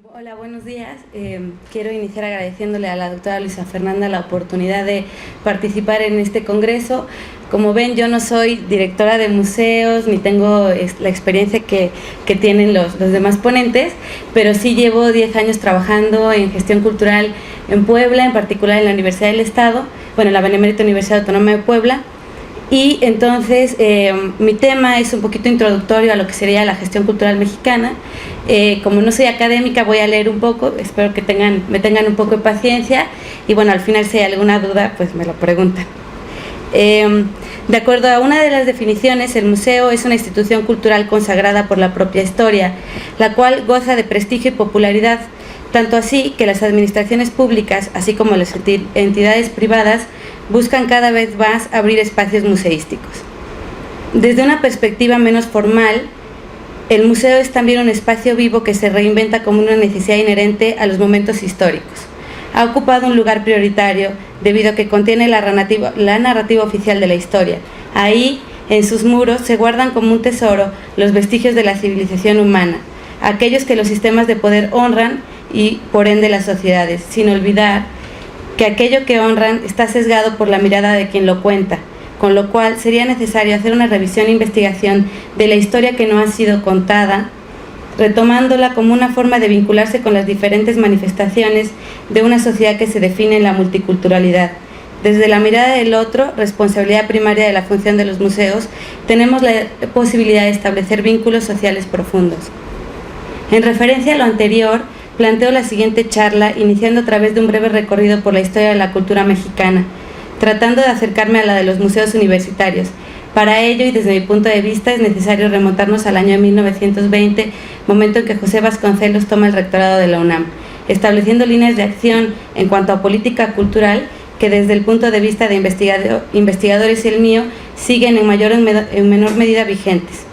Hola, buenos días. Quiero iniciar agradeciéndole a la doctora Luisa Fernanda la oportunidad de participar en este congreso. Como ven, yo no soy directora de museos ni tengo la experiencia que tienen los demás ponentes, pero sí llevo 10 años trabajando en gestión cultural en Puebla, en particular en la Universidad del Estado, bueno, la Benemérita Universidad Autónoma de Puebla. Y entonces mi tema es un poquito introductorio a lo que sería la gestión cultural mexicana. Como no soy académica, voy a leer un poco, espero que me tengan un poco de paciencia y bueno, al final si hay alguna duda, pues me lo preguntan. De acuerdo a una de las definiciones, el museo es una institución cultural consagrada por la propia historia, la cual goza de prestigio y popularidad, tanto así que las administraciones públicas, así como las entidades privadas, buscan cada vez más abrir espacios museísticos. Desde una perspectiva menos formal, el museo es también un espacio vivo que se reinventa como una necesidad inherente a los momentos históricos. Ha ocupado un lugar prioritario debido a que contiene la narrativa oficial de la historia. Ahí, en sus muros, se guardan como un tesoro los vestigios de la civilización humana, aquellos que los sistemas de poder honran y, por ende, las sociedades, sin olvidar que aquello que honran está sesgado por la mirada de quien lo cuenta, con lo cual sería necesario hacer una revisión e investigación de la historia que no ha sido contada, retomándola como una forma de vincularse con las diferentes manifestaciones de una sociedad que se define en la multiculturalidad. Desde la mirada del otro, responsabilidad primaria de la función de los museos, tenemos la posibilidad de establecer vínculos sociales profundos. En referencia a lo anterior, planteo la siguiente charla, iniciando a través de un breve recorrido por la historia de la cultura mexicana, tratando de acercarme a la de los museos universitarios. Para ello, y desde mi punto de vista, es necesario remontarnos al año 1920, momento en que José Vasconcelos toma el rectorado de la UNAM, estableciendo líneas de acción en cuanto a política cultural que desde el punto de vista de investigadores y el mío, siguen en mayor o en menor medida vigentes.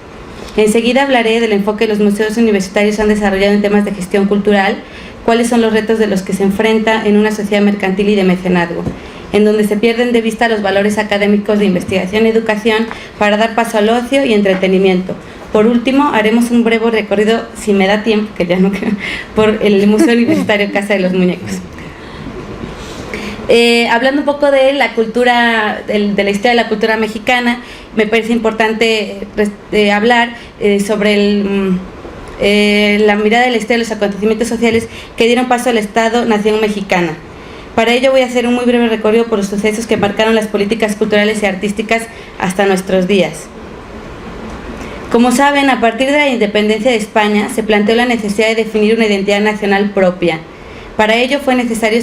Enseguida hablaré del enfoque que los museos universitarios han desarrollado en temas de gestión cultural, cuáles son los retos de los que se enfrenta en una sociedad mercantil y de mecenazgo, en donde se pierden de vista los valores académicos de investigación y educación para dar paso al ocio y entretenimiento. Por último, haremos un breve recorrido, si me da tiempo, que ya no queda, por el Museo Universitario Casa de los Muñecos. Hablando un poco de la cultura, de la historia de la cultura mexicana, me parece importante hablar sobre la mirada de la historia de los acontecimientos sociales que dieron paso al Estado-Nación mexicana. Para ello voy a hacer un muy breve recorrido por los sucesos que marcaron las políticas culturales y artísticas hasta nuestros días. Como saben, a partir de la independencia de España se planteó la necesidad de definir una identidad nacional propia. Para ello fue necesario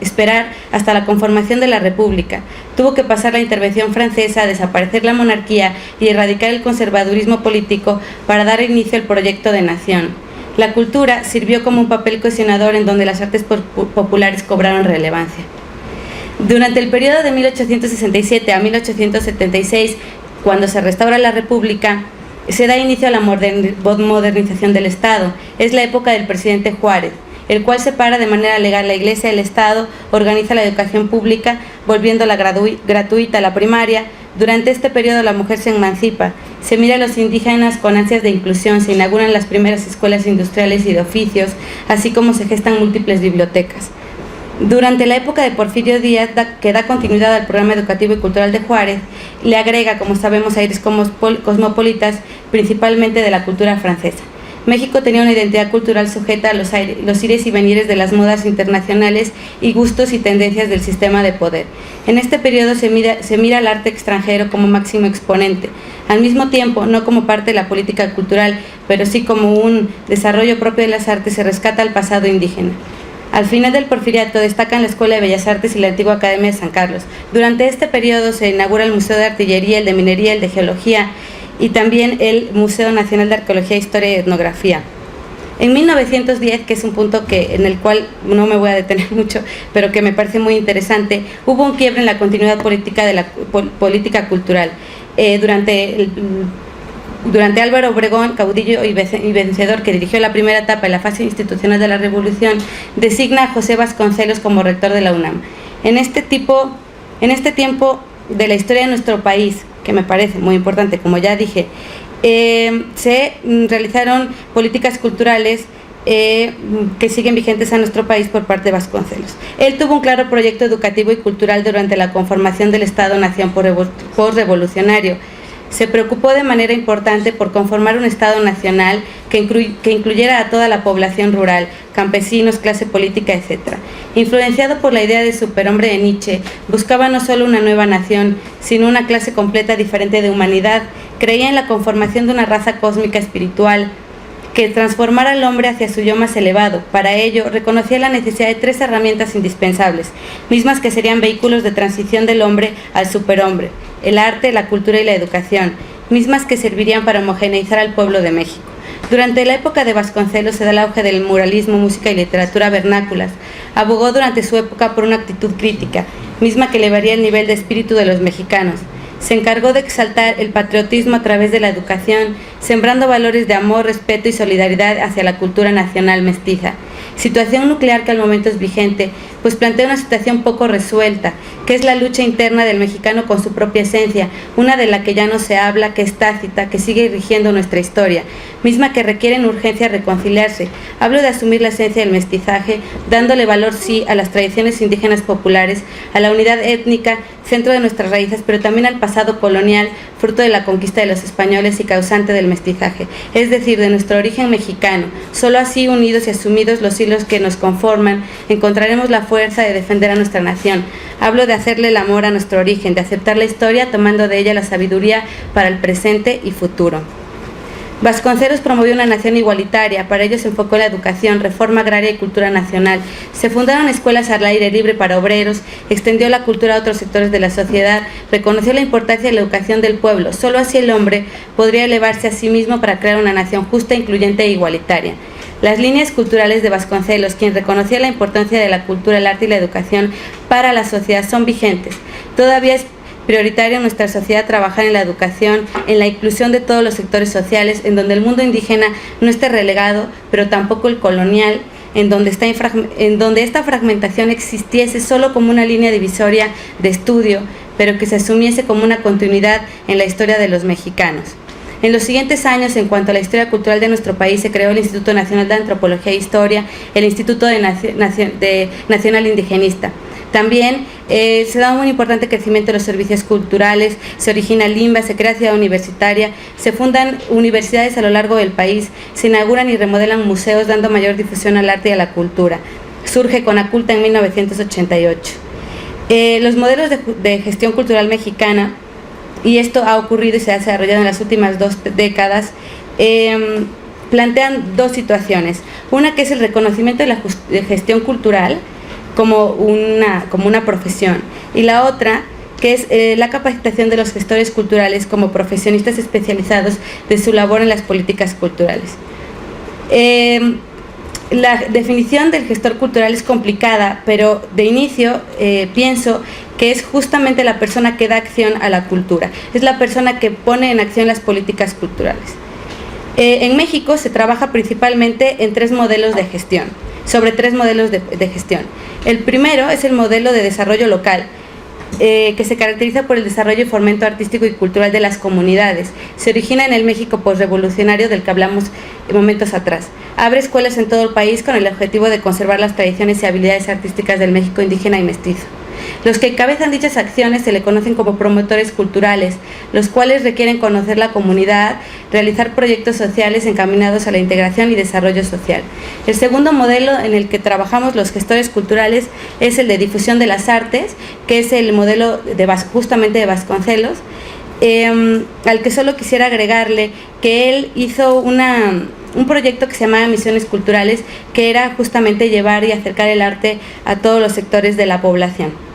esperar hasta la conformación de la República. Tuvo que pasar la intervención francesa, desaparecer la monarquía y erradicar el conservadurismo político para dar inicio al proyecto de nación. La cultura sirvió como un papel cohesionador en donde las artes populares cobraron relevancia. Durante el periodo de 1867 a 1876, cuando se restaura la República, se da inicio a la modernización del Estado. Es la época del presidente Juárez, el cual separa de manera legal la Iglesia del Estado, organiza la educación pública, volviéndola gratuita la primaria. Durante este periodo la mujer se emancipa, se mira a los indígenas con ansias de inclusión, se inauguran las primeras escuelas industriales y de oficios, así como se gestan múltiples bibliotecas. Durante la época de Porfirio Díaz, que da continuidad al programa educativo y cultural de Juárez, le agrega, como sabemos, aires cosmopolitas, principalmente de la cultura francesa. México tenía una identidad cultural sujeta a los ires y venires de las modas internacionales y gustos y tendencias del sistema de poder. En este periodo se mira al arte extranjero como máximo exponente, al mismo tiempo no como parte de la política cultural, pero sí como un desarrollo propio de las artes, se rescata al pasado indígena. Al final del Porfiriato destacan la Escuela de Bellas Artes y la antigua Academia de San Carlos. Durante este periodo se inaugura el Museo de Artillería, el de Minería, el de Geología, y también el Museo Nacional de Arqueología, Historia y Etnografía. En 1910, que es un punto en el cual no me voy a detener mucho, pero que me parece muy interesante, hubo un quiebre en la continuidad política de la política cultural. Durante Álvaro Obregón, caudillo y vencedor, que dirigió la primera etapa en la fase institucional de la Revolución, designa a José Vasconcelos como rector de la UNAM. En este tiempo de la historia de nuestro país, que me parece muy importante, como ya dije, se realizaron políticas culturales que siguen vigentes en nuestro país por parte de Vasconcelos. Él tuvo un claro proyecto educativo y cultural durante la conformación del Estado-Nación postrevolucionario. Se preocupó de manera importante por conformar un Estado nacional que incluyera a toda la población rural, campesinos, clase política, etc. Influenciado por la idea de superhombre de Nietzsche, buscaba no solo una nueva nación, sino una clase completa diferente de humanidad. Creía en la conformación de una raza cósmica espiritual que transformara al hombre hacia su yo más elevado. Para ello, reconocía la necesidad de 3 herramientas indispensables, mismas que serían vehículos de transición del hombre al superhombre: el arte, la cultura y la educación, mismas que servirían para homogeneizar al pueblo de México. Durante la época de Vasconcelos se da el auge del muralismo, música y literatura vernáculas. Abogó durante su época por una actitud crítica, misma que elevaría el nivel de espíritu de los mexicanos. Se encargó de exaltar el patriotismo a través de la educación, sembrando valores de amor, respeto y solidaridad hacia la cultura nacional mestiza. Situación nuclear que al momento es vigente, pues plantea una situación poco resuelta, que es la lucha interna del mexicano con su propia esencia, una de la que ya no se habla, que es tácita, que sigue rigiendo nuestra historia, misma que requiere en urgencia reconciliarse. Hablo de asumir la esencia del mestizaje, dándole valor sí a las tradiciones indígenas populares, a la unidad étnica, centro de nuestras raíces, pero también al pasado colonial, fruto de la conquista de los españoles y causante del mestizaje, es decir, de nuestro origen mexicano. Solo así, unidos y asumidos los hilos que nos conforman, encontraremos la fuerza de defender a nuestra nación. Hablo de hacerle el amor a nuestro origen, de aceptar la historia, tomando de ella la sabiduría para el presente y futuro. Vasconcelos promovió una nación igualitaria. Para ello se enfocó en la educación, reforma agraria y cultura nacional. Se fundaron escuelas al aire libre para obreros, extendió la cultura a otros sectores de la sociedad, reconoció la importancia de la educación del pueblo. Solo así el hombre podría elevarse a sí mismo para crear una nación justa, incluyente e igualitaria. Las líneas culturales de Vasconcelos, quien reconocía la importancia de la cultura, el arte y la educación para la sociedad, son vigentes. Todavía es prioritario en nuestra sociedad trabajar en la educación, en la inclusión de todos los sectores sociales, en donde el mundo indígena no esté relegado, pero tampoco el colonial, en donde esta fragmentación existiese solo como una línea divisoria de estudio, pero que se asumiese como una continuidad en la historia de los mexicanos. En los siguientes años, en cuanto a la historia cultural de nuestro país, se creó el Instituto Nacional de Antropología e Historia, el Instituto Nacional Indigenista. También se da un muy importante crecimiento de los servicios culturales, se origina el INBA, se crea Ciudad Universitaria, se fundan universidades a lo largo del país, se inauguran y remodelan museos dando mayor difusión al arte y a la cultura. Surge Conaculta en 1988. Los modelos de gestión cultural mexicana, y esto ha ocurrido y se ha desarrollado en las últimas 2 décadas, plantean 2 situaciones. Una que es el reconocimiento de la gestión cultural como una profesión, y la otra que es la capacitación de los gestores culturales como profesionistas especializados de su labor en las políticas culturales. La definición del gestor cultural es complicada, pero de inicio pienso que es justamente la persona que da acción a la cultura, es la persona que pone en acción las políticas culturales. En México se trabaja principalmente en 3 modelos de gestión, sobre 3 modelos de gestión. El primero es el modelo de desarrollo local, que se caracteriza por el desarrollo y fomento artístico y cultural de las comunidades. Se origina en el México posrevolucionario del que hablamos momentos atrás. Abre escuelas en todo el país con el objetivo de conservar las tradiciones y habilidades artísticas del México indígena y mestizo. Los que encabezan dichas acciones se le conocen como promotores culturales, los cuales requieren conocer la comunidad, realizar proyectos sociales encaminados a la integración y desarrollo social. El segundo modelo en el que trabajamos los gestores culturales es el de difusión de las artes, que es el modelo justamente de Vasconcelos, al que solo quisiera agregarle que él hizo un proyecto que se llamaba Misiones Culturales, que era justamente llevar y acercar el arte a todos los sectores de la población.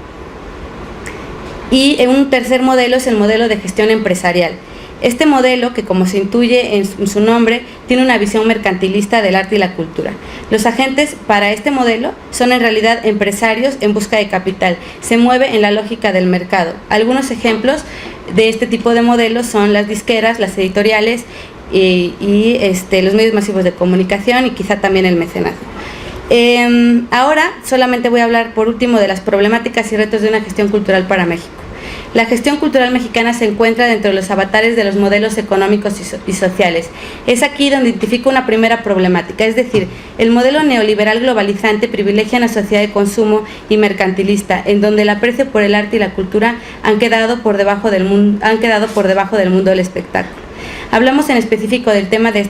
Y un tercer modelo es el modelo de gestión empresarial. Este modelo, que como se intuye en su nombre, tiene una visión mercantilista del arte y la cultura. Los agentes para este modelo son en realidad empresarios en busca de capital. Se mueve en la lógica del mercado. Algunos ejemplos de este tipo de modelos son las disqueras, las editoriales y los medios masivos de comunicación y quizá también el mecenazgo. Ahora solamente voy a hablar por último de las problemáticas y retos de una gestión cultural para México. La gestión cultural mexicana se encuentra dentro de los avatares de los modelos económicos y sociales. Es aquí donde identifico una primera problemática, es decir, el modelo neoliberal globalizante privilegia una sociedad de consumo y mercantilista, en donde el aprecio por el arte y la cultura han quedado por debajo del mundo del espectáculo. Hablando en específico del tema de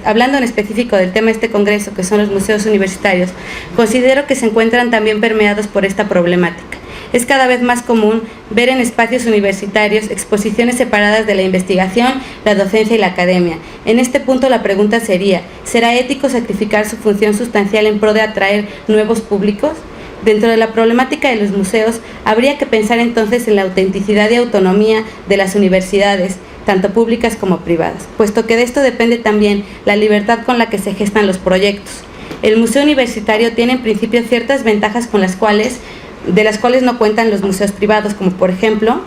este congreso, que son los museos universitarios, considero que se encuentran también permeados por esta problemática. Es cada vez más común ver en espacios universitarios exposiciones separadas de la investigación, la docencia y la academia. En este punto la pregunta sería, ¿será ético sacrificar su función sustancial en pro de atraer nuevos públicos? Dentro de la problemática de los museos, habría que pensar entonces en la autenticidad y autonomía de las universidades, tanto públicas como privadas, puesto que de esto depende también la libertad con la que se gestan los proyectos. El museo universitario tiene en principio ciertas ventajas de las cuales no cuentan los museos privados, como por ejemplo,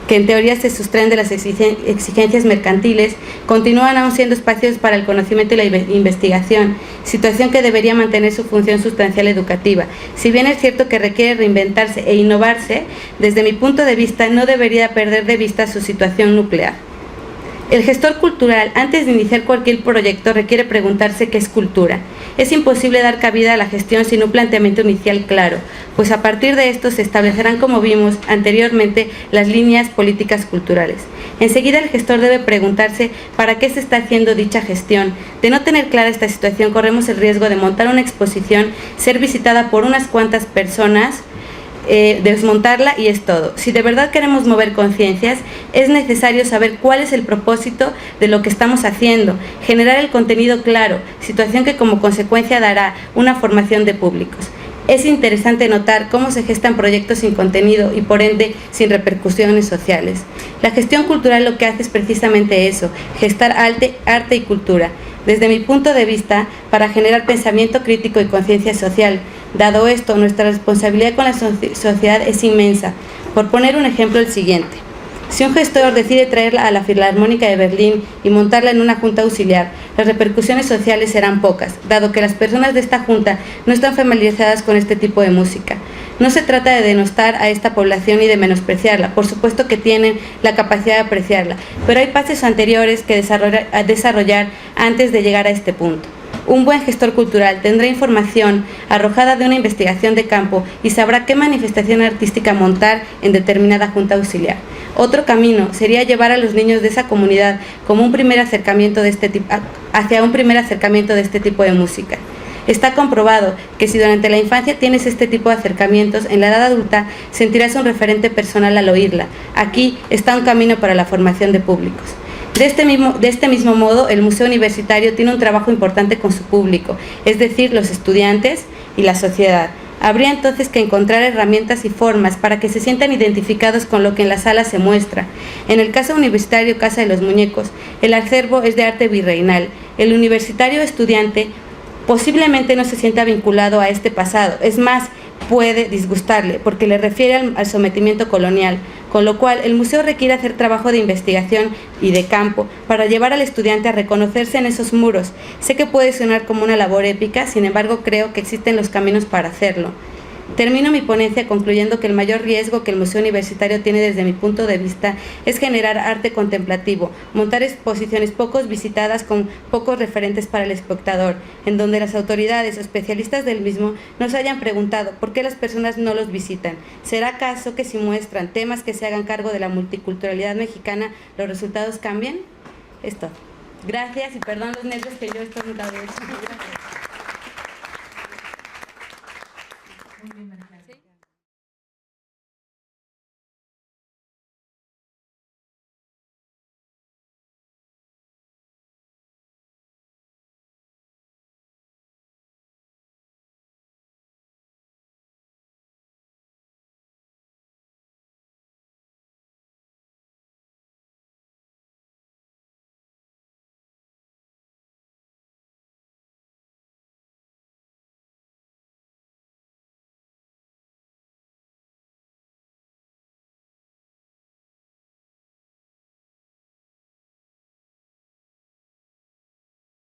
que en teoría se sustraen de las exigencias mercantiles, continúan aún siendo espacios para el conocimiento y la investigación, situación que debería mantener su función sustancial educativa. Si bien es cierto que requiere reinventarse e innovarse, desde mi punto de vista no debería perder de vista su situación nuclear. El gestor cultural, antes de iniciar cualquier proyecto, requiere preguntarse qué es cultura. Es imposible dar cabida a la gestión sin un planteamiento inicial claro, pues a partir de esto se establecerán, como vimos anteriormente, las líneas políticas culturales. Enseguida el gestor debe preguntarse para qué se está haciendo dicha gestión. De no tener clara esta situación, corremos el riesgo de montar una exposición, ser visitada por unas cuantas personas, desmontarla y es todo. Si de verdad queremos mover conciencias, es necesario saber cuál es el propósito de lo que estamos haciendo, generar el contenido claro, situación que como consecuencia dará una formación de públicos. Es interesante notar cómo se gestan proyectos sin contenido y por ende sin repercusiones sociales. La gestión cultural lo que hace es precisamente eso, gestar arte y cultura. Desde mi punto de vista, para generar pensamiento crítico y conciencia social. Dado esto, nuestra responsabilidad con la sociedad es inmensa. Por poner un ejemplo, el siguiente. Si un gestor decide traerla a la Filarmónica de Berlín y montarla en una junta auxiliar, las repercusiones sociales serán pocas, dado que las personas de esta junta no están familiarizadas con este tipo de música. No se trata de denostar a esta población y de menospreciarla, por supuesto que tienen la capacidad de apreciarla, pero hay pasos anteriores que desarrollar antes de llegar a este punto. Un buen gestor cultural tendrá información arrojada de una investigación de campo y sabrá qué manifestación artística montar en determinada junta auxiliar. Otro camino sería llevar a los niños de esa comunidad como un primer acercamiento hacia un primer acercamiento de este tipo de música. Está comprobado que si durante la infancia tienes este tipo de acercamientos, en la edad adulta sentirás un referente personal al oírla. Aquí está un camino para la formación de públicos. De este mismo modo, el Museo Universitario tiene un trabajo importante con su público, es decir, los estudiantes y la sociedad. Habría entonces que encontrar herramientas y formas para que se sientan identificados con lo que en la sala se muestra. En el caso universitario Casa de los Muñecos, el acervo es de arte virreinal. El universitario estudiante posiblemente no se sienta vinculado a este pasado, es más, puede disgustarle porque le refiere al sometimiento colonial, con lo cual el museo requiere hacer trabajo de investigación y de campo para llevar al estudiante a reconocerse en esos muros. Sé que puede sonar como una labor épica, sin embargo creo que existen los caminos para hacerlo. Termino mi ponencia concluyendo que el mayor riesgo que el Museo Universitario tiene desde mi punto de vista es generar arte contemplativo, montar exposiciones pocos visitadas con pocos referentes para el espectador, en donde las autoridades o especialistas del mismo nos hayan preguntado por qué las personas no los visitan. ¿Será acaso que si muestran temas que se hagan cargo de la multiculturalidad mexicana, los resultados cambien? Es todo. Gracias y perdón los nervios que yo estoy muy. Muy bien, María.